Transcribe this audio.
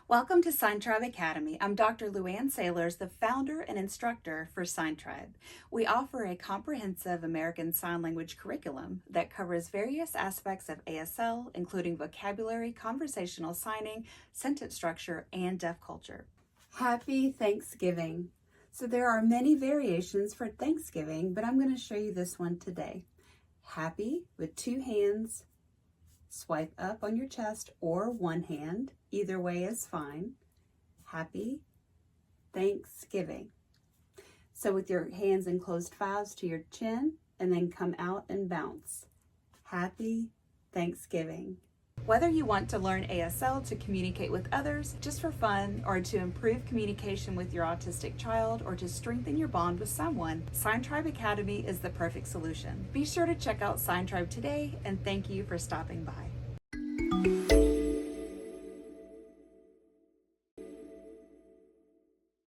Welcome to Sign Tribe Academy. I'm Dr. Luann Sailors, the founder and instructor for Sign Tribe. We offer a comprehensive American Sign Language curriculum that covers various aspects of ASL, including vocabulary, conversational signing, sentence structure, and deaf culture. Happy Thanksgiving. So there are many variations for Thanksgiving, but I'm going to show you this one today. Happy with two hands. Swipe up on your chest or one hand. Either way is fine. Happy Thanksgiving. So with your hands in closed fives to your chin and then come out and bounce. Happy Thanksgiving. Whether you want to learn ASL to communicate with others just for fun, or to improve communication with your autistic child, or to strengthen your bond with someone, Sign Tribe Academy is the perfect solution. Be sure to check out Sign Tribe today, and thank you for stopping by.